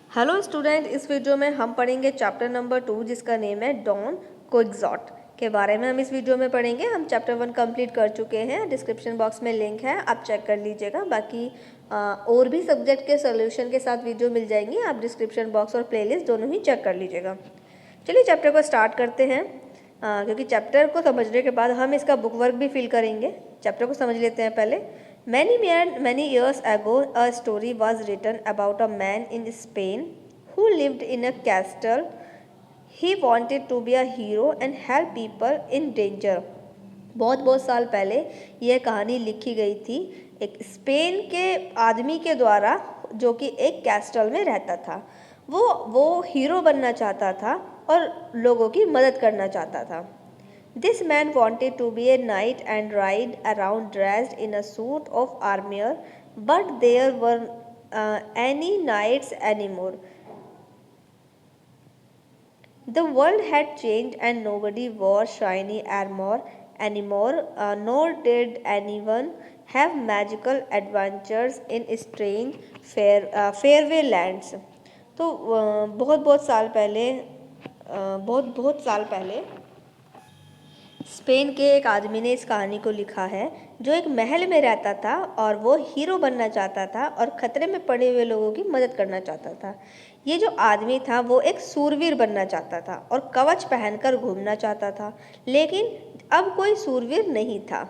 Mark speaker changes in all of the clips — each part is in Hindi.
Speaker 1: हेलो स्टूडेंट, इस वीडियो में हम पढ़ेंगे चैप्टर नंबर 2 जिसका नेम है डॉन क्विक्सॉट के बारे में हम इस वीडियो में पढ़ेंगे। हम चैप्टर 1 कंप्लीट कर चुके हैं। डिस्क्रिप्शन बॉक्स में लिंक है, आप चेक कर लीजिएगा। बाकी और भी सब्जेक्ट के सॉल्यूशन के साथ वीडियो मिल जाएंगी, आप डिस्क्रिप्शन बॉक्स और प्लेलिस्ट दोनों ही चेक कर लीजिएगा। चलिए चैप्टर को स्टार्ट करते हैं। क्योंकि चैप्टर को समझने के बाद हम इसका बुक वर्क भी फिल करेंगे। चैप्टर को समझ लेते हैं पहले। Many years ago, a story was written about a man in Spain who lived in a castle. He wanted to be a hero and help people in danger. बहुत बहुत साल पहले यह कहानी लिखी गई थी एक स्पेन के आदमी के द्वारा, जो कि एक कैस्टल में रहता था। वो हीरो बनना चाहता था और लोगों की मदद करना चाहता था। This man wanted to be a knight and ride around dressed in a suit of armor, but there were any knights anymore. The world had changed and nobody wore shiny armor anymore, nor did anyone have magical adventures in strange faraway lands. तो बहुत बहुत साल पहले स्पेन के एक आदमी ने इस कहानी को लिखा है, जो एक महल में रहता था और वो हीरो बनना चाहता था और खतरे में पड़े हुए लोगों की मदद करना चाहता था। ये जो आदमी था वो एक सूरवीर बनना चाहता था और कवच पहनकर घूमना चाहता था, लेकिन अब कोई सूरवीर नहीं था।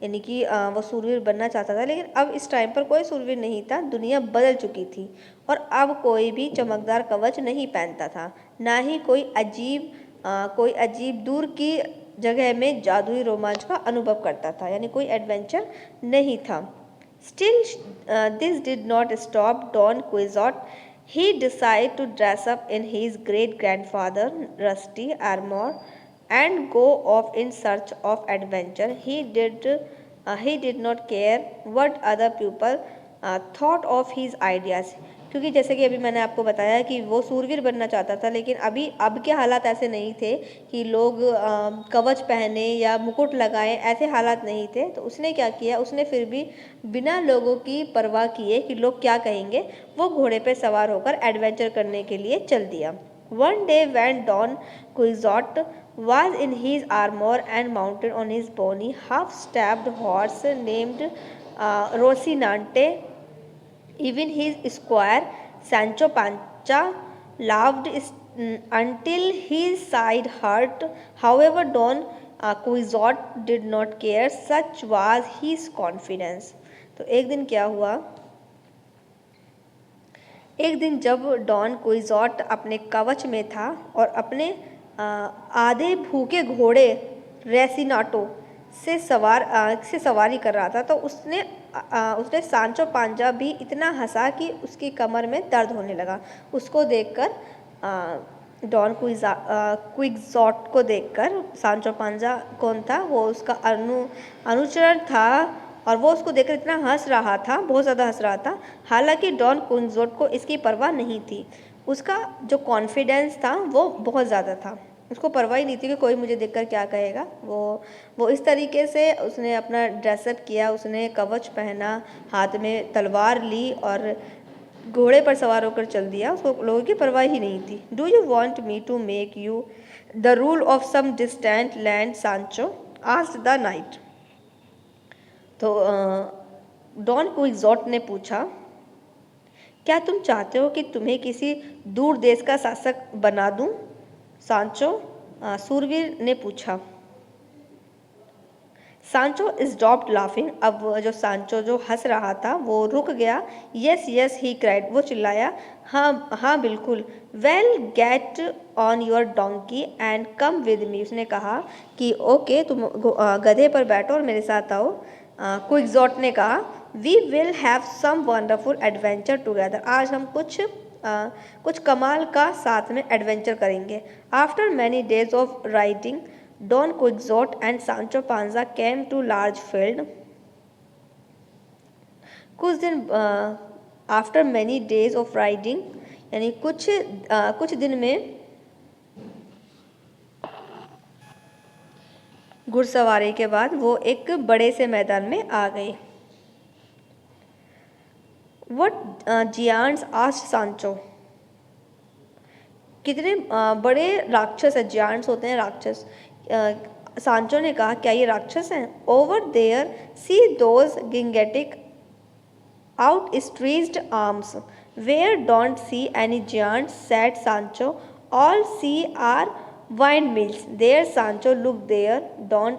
Speaker 1: यानी कि वो सूरवीर बनना चाहता था, लेकिन अब इस टाइम पर कोई सूरवीर नहीं था। दुनिया बदल चुकी थी और अब कोई भी चमकदार कवच नहीं पहनता था, ना ही कोई अजीब दूर की जगह में जादुई रोमांच का अनुभव करता था, यानी कोई एडवेंचर नहीं था। Still, this did not stop Don Quixote. He decided to dress up in his great-grandfather rusty armor and go off in search of adventure. He did not care what other people thought of his ideas. क्योंकि जैसे कि अभी मैंने आपको बताया कि वो सूरवीर बनना चाहता था, लेकिन अब के हालात ऐसे नहीं थे कि लोग कवच पहने या मुकुट लगाएं, ऐसे हालात नहीं थे। तो उसने क्या किया, उसने फिर भी बिना लोगों की परवाह किए कि लोग क्या कहेंगे, वो घोड़े पे सवार होकर एडवेंचर करने के लिए चल दिया। One day when Don Quixote was in his armor and mounted on his bony, half-stabbed horse named Rocinante, even his squire Sancho Panza laughed until his side hurt. However, Don Quixote did not care. Such was his confidence. तो एक दिन क्या हुआ, एक दिन जब डॉन क्विक्सॉट अपने कवच में था और अपने आधे भूखे घोड़े रेसिनाटो से सवारी कर रहा था, तो उसने सांचो पांजा भी इतना हंसा कि उसकी कमर में दर्द होने लगा। उसको देखकर डॉन क्विक्सॉट को देखकर, सांचो पांजा कौन था, वो उसका अनुचर था और वो उसको देखकर इतना हंस रहा था, बहुत ज़्यादा हंस रहा था। हालांकि डॉन क्विक्सॉट को इसकी परवाह नहीं थी। उसका जो कॉन्फिडेंस था वो बहुत ज़्यादा था। उसको परवाह ही नहीं थी कि कोई मुझे देखकर क्या कहेगा। वो इस तरीके से उसने अपना ड्रेसअप किया, उसने कवच पहना, हाथ में तलवार ली और घोड़े पर सवार होकर चल दिया। उसको लोगों की परवाह ही नहीं थी। Do you want me to make you the rule of some distant land Sancho, asked the knight. तो डॉन क्विक्सॉट ने पूछा, क्या तुम चाहते हो कि तुम्हें किसी दूर देश का शासक बना दूं? सांचो सूरवीर ने पूछा। सांचो स्टॉप्ड लाफिंग। अब जो सांचो जो हंस रहा था वो रुक गया। यस यस ही क्राइड, वो चिल्लाया, हाँ हाँ बिल्कुल। Well get on your donkey and come with me. उसने कहा कि ओके, तुम गधे पर बैठो और मेरे साथ आओ। क्विक्सॉट ने कहा, we will have some wonderful adventure together. आज हम कुछ कमाल का साथ में एडवेंचर करेंगे। After many days of riding, Don Quixote and Sancho Panza came to large field. कुछ दिन after many days of riding, यानी कुछ दिन में घुड़सवारी के बाद वो एक बड़े से मैदान में आ गए। What giants? asked Sancho. कितने बड़े राक्षस है, जायंट्स होते हैं राक्षस। सांचो ने कहा क्या ये राक्षस हैं? Over there see those gigantic outstretched arms. Where don't see any giants, said Sancho. All see are windmills. There Sancho looked there. Don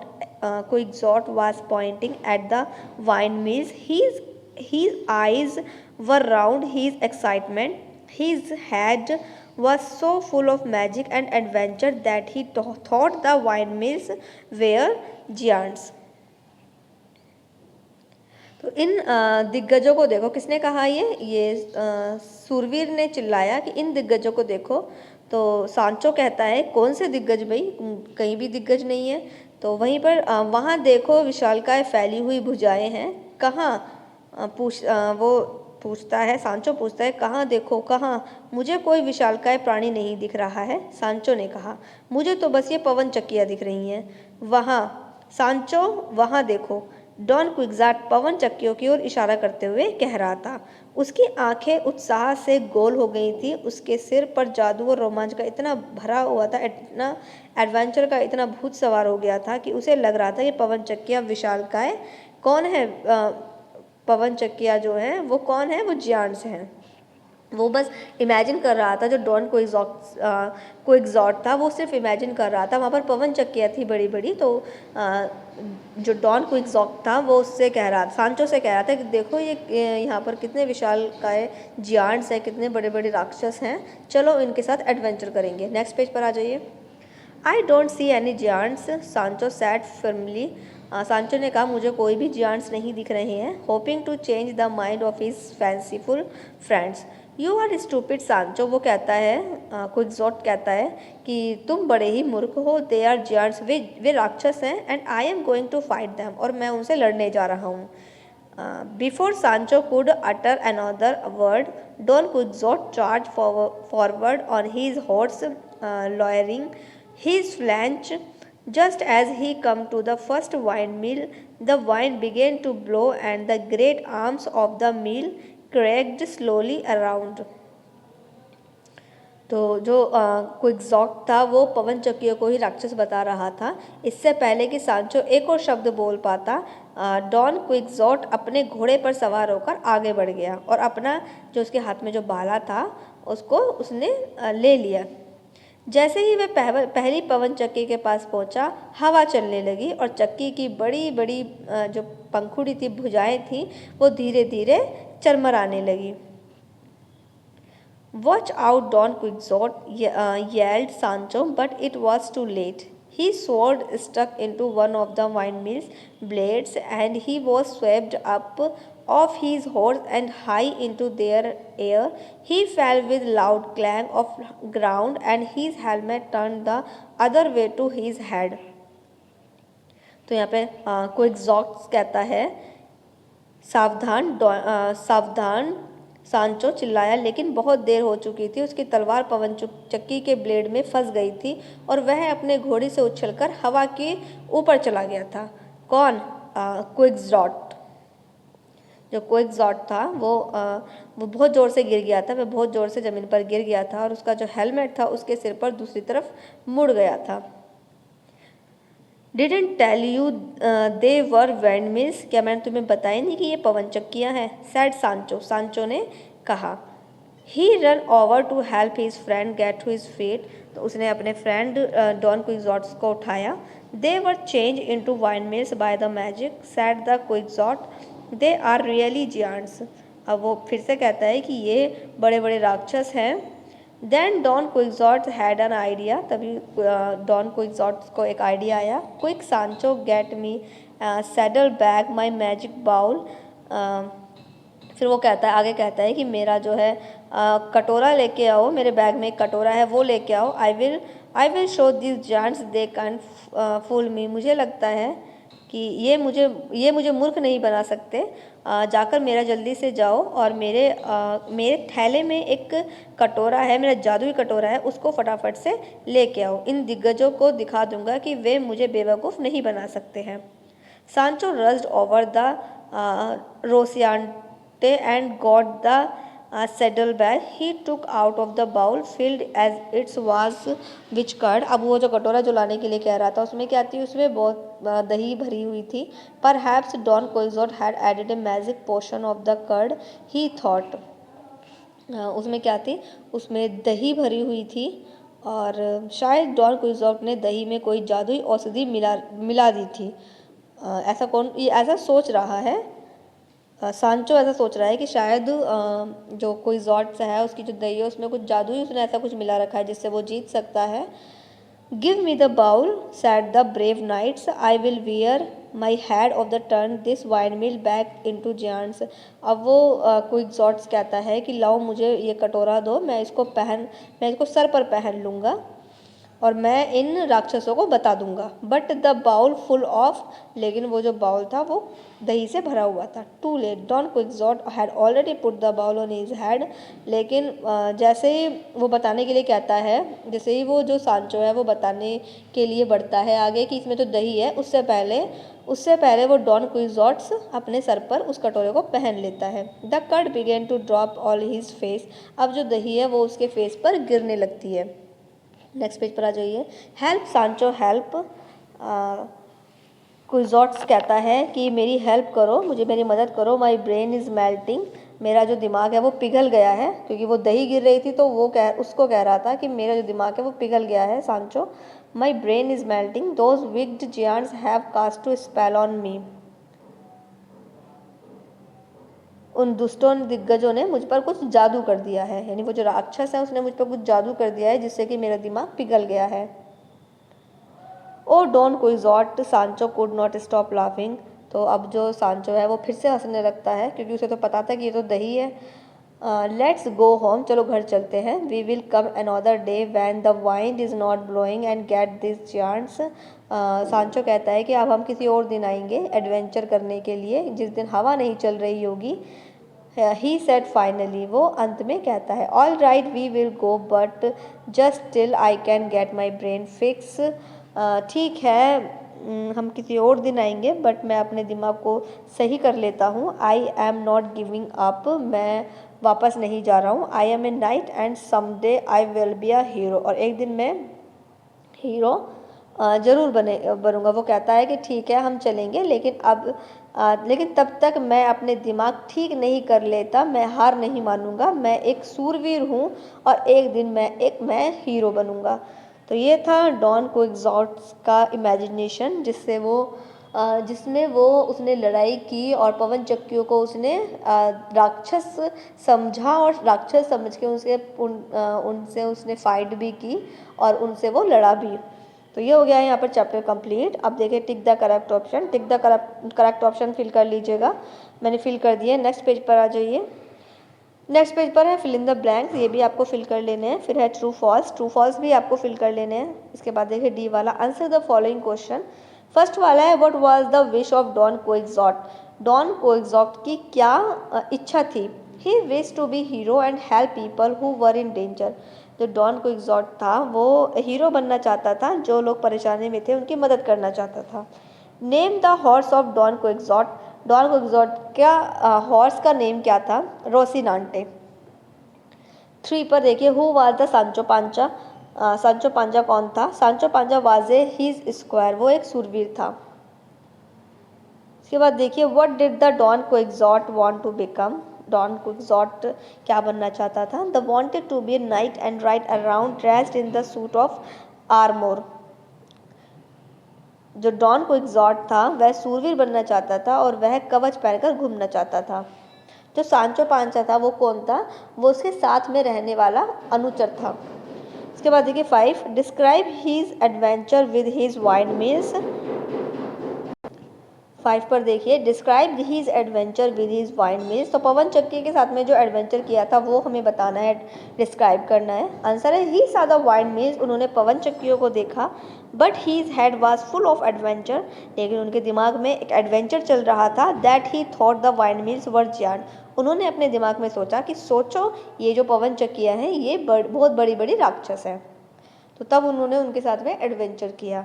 Speaker 1: Quixote was pointing at the windmills. His eyes were round his excitement. His head was so full of magic and adventure that he thought the windmills were giants. तो इन दिग्गजों को देखो, किसने कहा ये सूरवीर ने चिल्लाया कि इन दिग्गजों को देखो। तो सांचो कहता है कौन से दिग्गज भाई, कहीं भी दिग्गज नहीं है। तो वहीं पर वहाँ देखो विशालकाय फैली हुई भुजाएं हैं, कहाँ? वो पूछता है, सांचो पूछता है कहाँ देखो कहाँ? मुझे कोई विशालकाय प्राणी नहीं दिख रहा है, सांचो ने कहा। मुझे तो बस ये पवन चक्कियाँ दिख रही हैं। वहाँ सांचो, वहाँ देखो। डॉन क्विक्सोट पवन चक्कियों की ओर इशारा करते हुए कह रहा था। उसकी आंखें उत्साह से गोल हो गई थी। उसके सिर पर जादू और रोमांच का इतना भरा हुआ था, इतना एडवेंचर का इतना भूत सवार हो गया था कि उसे लग रहा था कि पवन चक्कियाँ विशालकाय कौन है, पवन चक्कियाँ जो हैं वो कौन है, वो जियांट्स हैं। वो बस इमेजिन कर रहा था, जो डॉन क्विक्सोट था वो सिर्फ इमेजिन कर रहा था। वहाँ पर पवन चक्कियाँ थी बड़ी बड़ी। तो जो डॉन क्विक्सोट था वो उससे कह रहा था, सांचो से कह रहा था कि देखो ये यहाँ पर कितने विशालकाय जियांट्स हैं, कितने बड़े बड़े राक्षस हैं, चलो इनके साथ एडवेंचर करेंगे। नेक्स्ट पेज पर आ जाइए। आई डोंट सी एनी जियांट्स, सांचो सैड फर्मली। सांचो ने कहा मुझे कोई भी जियांट्स नहीं दिख रहे हैं। Hoping to change the mind of his fanciful friends. You are stupid Sancho, वो कहता है, क्विक्सोट कहता है कि तुम बड़े ही मूर्ख हो। दे आर जियांट्स, वे राक्षस हैं। And I am going to fight them, और मैं उनसे लड़ने जा रहा हूँ। Before Sancho could utter another word, Don Quixote charge forward on his horse, lowering his flank. Just as he come to the first windmill, the wind began to blow and the great arms of the mill cracked slowly around. तो जो क्विक्सोट था वो पवन चक्कियों को ही राक्षस बता रहा था। इससे पहले कि सांचो एक और शब्द बोल पाता, डॉन क्विक्सोट अपने घोड़े पर सवार होकर आगे बढ़ गया और अपना जो उसके हाथ में जो भाला था उसको उसने ले लिया। जैसे ही वह पहली पवन चक्की के पास पहुंचा, हवा चलने लगी और चक्की की बड़ी बड़ी जो पंखुड़ी थी, भुजाएं थी, वो धीरे धीरे चरमराने लगी। Watch out, Don Quixote yelled Sancho, but it was too late. His sword stuck into one of the windmill's blades, and he was swept up off his horse and high into the air. He fell with loud clang of ground, and his helmet turned the other way to his head. तो यहाँ पे क्विक्सोट कहता है सावधान, सावधान। सांचो चिल्लाया, लेकिन बहुत देर हो चुकी थी। उसकी तलवार पवन चक्की के ब्लेड में फंस गई थी और वह अपने घोड़े से उछलकर हवा के ऊपर चला गया था। कौन? क्विक्सोट। जो क्विक्सोट था वो बहुत ज़ोर से गिर गया था, वह बहुत ज़ोर से ज़मीन पर गिर गया था और उसका जो हेलमेट था उसके सिर पर दूसरी तरफ मुड़ गया था। Didn't tell you they were windmills? क्या मैंने तुम्हें बताया नहीं कि ये पवन चक्कियाँ हैं? said सांचो, सांचो ने कहा। He ran over to help his friend get to his feet. तो उसने अपने फ्रेंड डॉन क्विक्सोट को उठाया। They were changed into windmills by the magic, said the Quixote. They are really giants. अब वो फिर से कहता है कि ये बड़े बड़े राक्षस हैं। Then Don Quixote had an idea. तभी डॉन क्विक्सोट को एक आइडिया आया। Quick Sancho, get me saddle bag, my magic bowl. फिर वो कहता है, आगे कहता है कि मेरा जो है कटोरा लेके आओ, मेरे बैग में एक कटोरा है वो लेके आओ। I will show these giants they can't fool me. मुझे लगता है कि ये मुझे मूर्ख नहीं बना सकते। जाकर मेरा जल्दी से जाओ और मेरे थैले में एक कटोरा है, मेरा जादुई कटोरा है, उसको फटाफट से लेके आओ। इन दिग्गजों को दिखा दूंगा कि वे मुझे बेवकूफ़ नहीं बना सकते हैं। Sancho rushed over the Rocinante and got the saddlebag. He took out of the bowl filled as it was which curd. अब वो जो कटोरा जो लाने के लिए कह रहा था उसमें क्या थी, उसमें बहुत दही भरी हुई थी. Perhaps Don Quixote had added a magic potion of the curd, he thought. उसमें क्या थी, उसमें दही भरी हुई थी और शायद डॉन क्विक्सोट ने दही में कोई जादुई औषधि मिला दी थी. ऐसा सोच रहा है. सांचो ऐसा सोच रहा है कि शायद जो क्विक्सोट है उसकी जो दही है उसमें कुछ जादुई उसने ऐसा कुछ मिला रखा है जिससे वो जीत सकता है. Give me the bowl said the brave knights, I will wear my head off the turn this windmill back into giants. अब वो क्विक्सोट कहता है कि लाओ मुझे ये कटोरा दो, मैं इसको सर पर पहन लूँगा और मैं इन राक्षसों को बता दूंगा. But the bowl full of, लेकिन वो जो बाउल था वो दही से भरा हुआ था. Too late, Don Quixote had already put the bowl on his head. लेकिन जैसे ही वो बताने के लिए कहता है, जैसे ही वो जो सांचो है वो बताने के लिए बढ़ता है आगे कि इसमें तो दही है, उससे पहले वो डॉन क्विक्सोट अपने सर पर उस कटोरे को पहन लेता है. The curd began to drop all his face. अब जो दही है वो उसके फेस पर गिरने लगती है. नेक्स्ट पेज पर आ जाइए. हेल्प सांचो हेल्प. क्विक्सोट कहता है कि मेरी हेल्प करो, मेरी मदद करो. माई ब्रेन इज़ मेल्टिंग. मेरा जो दिमाग है वो पिघल गया है, क्योंकि वो दही गिर रही थी तो उसको कह रहा था कि मेरा जो दिमाग है वो पिघल गया है Sancho. My brain is melting. Those wicked giants have cast to spell on me. उन दुष्टों दिग्गजों ने मुझ पर कुछ जादू कर दिया है, यानी वो जो राक्षस है उसने मुझ पर कुछ जादू कर दिया है जिससे कि मेरा दिमाग पिघल गया है. ओ डॉन क्विक्सोट, सांचो कुड नॉट स्टॉप लाफिंग. तो अब जो सांचो है वो फिर से हंसने लगता है, क्योंकि उसे तो पता था कि ये तो दही है. लेट्स गो होम, चलो घर चलते हैं. We will come another day when the wind is not blowing and get this giants. Sancho कहता है कि अब हम किसी और दिन आएंगे एडवेंचर करने के लिए, जिस दिन हवा नहीं चल रही होगी. ही सेड फाइनली, वो अंत में कहता है. All right we will go but just till I can get my brain fix. ठीक है, हम किसी और दिन आएंगे बट मैं अपने दिमाग को सही कर लेता हूँ. I am not giving up, मैं वापस नहीं जा रहा हूँ. I am a knight and someday I will be a hero. और एक दिन मैं हीरो जरूर बनूंगा. वो कहता है कि ठीक है हम चलेंगे, लेकिन तब तक मैं अपने दिमाग ठीक नहीं कर लेता. मैं हार नहीं मानूंगा. मैं एक सूरवीर हूँ और एक दिन मैं हीरो बनूंगा. तो ये था डॉन क्विक्सोट का इमेजिनेशन, जिसमें वो उसने लड़ाई की और पवन चक्कियों को उसने राक्षस समझा और राक्षस समझ के उनसे उसने फाइट भी की और उनसे वो लड़ा भी. तो ये हो गया है यहाँ पर चैप्टर कंप्लीट. अब देखिए tick the correct option. Tick the correct option fill कर लीजिएगा. मैंने फिल कर दिए. नेक्स्ट पेज पर आ जाइए. नेक्स्ट पेज पर है फिल इन द ब्लैंक्स. ये भी आपको फिल कर लेने हैं. फिर है ट्रू फॉल्स. ट्रू फॉल्स भी आपको फिल कर लेने हैं. इसके बाद देखिए डी वाला, answer the following question. First वाला है what was the wish of Don Quixote. Don Quixote की क्या इच्छा थी. He wish to be hero and help people who were in danger. जो डॉन क्विक्सोट था वो हीरो बनना चाहता था, जो लोग परेशानी में थे उनकी मदद करना चाहता था. Name the horse of Don Quixote. Don Quixote का हॉर्स का नेम क्या था. रोसिनांटे. 3 पर देखिए हु वाज द सांचो पांचा. सांचो पांचा कौन था. Sancho Panza was a his squire, वो एक सूरवीर था. इसके बाद देखिए what did the Don Quixote want to become. Don Quixote क्या बनना चाहता था. The wanted to be a knight and ride around dressed in the suit of armour. जो डॉन क्विक्सोट था वह सूरवीर बनना चाहता था और वह कवच पहनकर घूमना चाहता था. जो सांचो पांचा था वो कौन था. वो उसके साथ में रहने वाला अनुचर था. इसके बाद देखिए 5, describe his adventure with his windmills. 5 पर देखिए describe his adventure with his windmills. तो पवन चक्की के साथ में जो एडवेंचर किया था वो हमें बताना है, डिस्क्राइब करना है. आंसर है ही सॉ द वाइन मील्स. उन्होंने पवन चक्कियों को देखा. But his head was full of adventure. लेकिन उनके दिमाग में एक एडवेंचर चल रहा था. That he thought the wine meals were giant. उन्होंने अपने दिमाग में सोचा कि सोचो ये जो पवन चक्कियाँ हैं ये बहुत बड़ी बड़ी राक्षस हैं. तो तब उन्होंने उनके साथ में एडवेंचर किया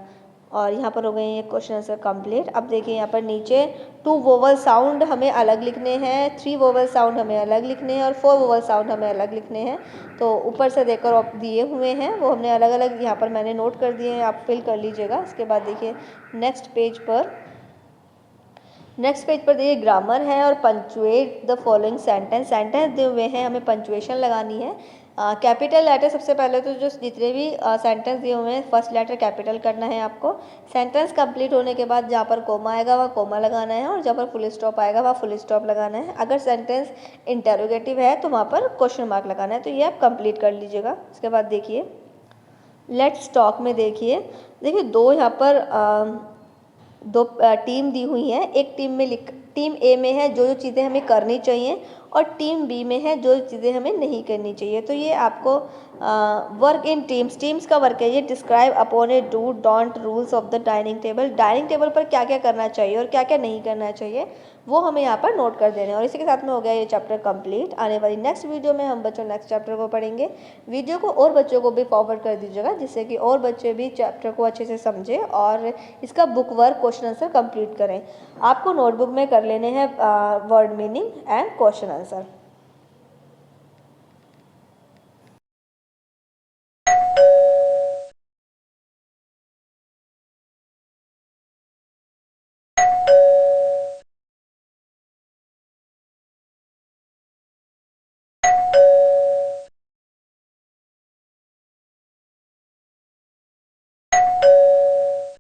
Speaker 1: और यहाँ पर हो गए ये क्वेश्चन आंसर कंप्लीट। अब देखिए यहाँ पर नीचे 2 वोवल साउंड हमें अलग लिखने हैं, 3 वोवल साउंड हमें अलग लिखने हैं और 4 वोवल साउंड हमें अलग लिखने हैं। तो ऊपर से देखकर दिए हुए हैं वो हमने अलग अलग यहाँ पर मैंने नोट कर दिए हैं, आप फिल कर लीजिएगा। इसके बाद देखिए नेक्स्ट पेज पर देखिए ग्रामर है और पंचुएट द फॉलोइंग सेंटेंस दिए हुए हैं, हमें पंचुएशन लगानी है। कैपिटल लेटर सबसे पहले तो जो जितने भी सेंटेंस दिए हुए हैं फर्स्ट लेटर कैपिटल करना है आपको। सेंटेंस कंप्लीट होने के बाद जहाँ पर कोमा आएगा वहाँ कोमा लगाना है और जहाँ पर फुल स्टॉप आएगा वहाँ फुल स्टॉप लगाना है। अगर सेंटेंस इंटरोगेटिव है तो वहाँ पर क्वेश्चन मार्क लगाना है। तो ये आप कंप्लीट कर लीजिएगा। इसके बाद देखिए लेट्स टॉक में देखिए दो यहाँ पर दो टीम दी हुई है। एक टीम ए में है जो चीज़ें हमें करनी चाहिए और टीम बी में है जो चीज़ें हमें नहीं करनी चाहिए। तो ये आपको वर्क इन टीम्स का वर्क है ये। Describe upon A do don't rules of the dining table पर क्या क्या करना चाहिए और क्या क्या नहीं करना चाहिए वो हमें यहाँ पर नोट कर देने हैं। और इसी के साथ में हो गया ये चैप्टर कंप्लीट। आने वाली नेक्स्ट वीडियो में हम बच्चों नेक्स्ट चैप्टर को पढ़ेंगे। वीडियो को और बच्चों को भी फॉरवर्ड कर दीजिएगा जिससे कि और बच्चे भी चैप्टर को अच्छे से समझें और इसका book work question answer complete करें। आपको नोटबुक में कर लेने हैं word meaning and question answer.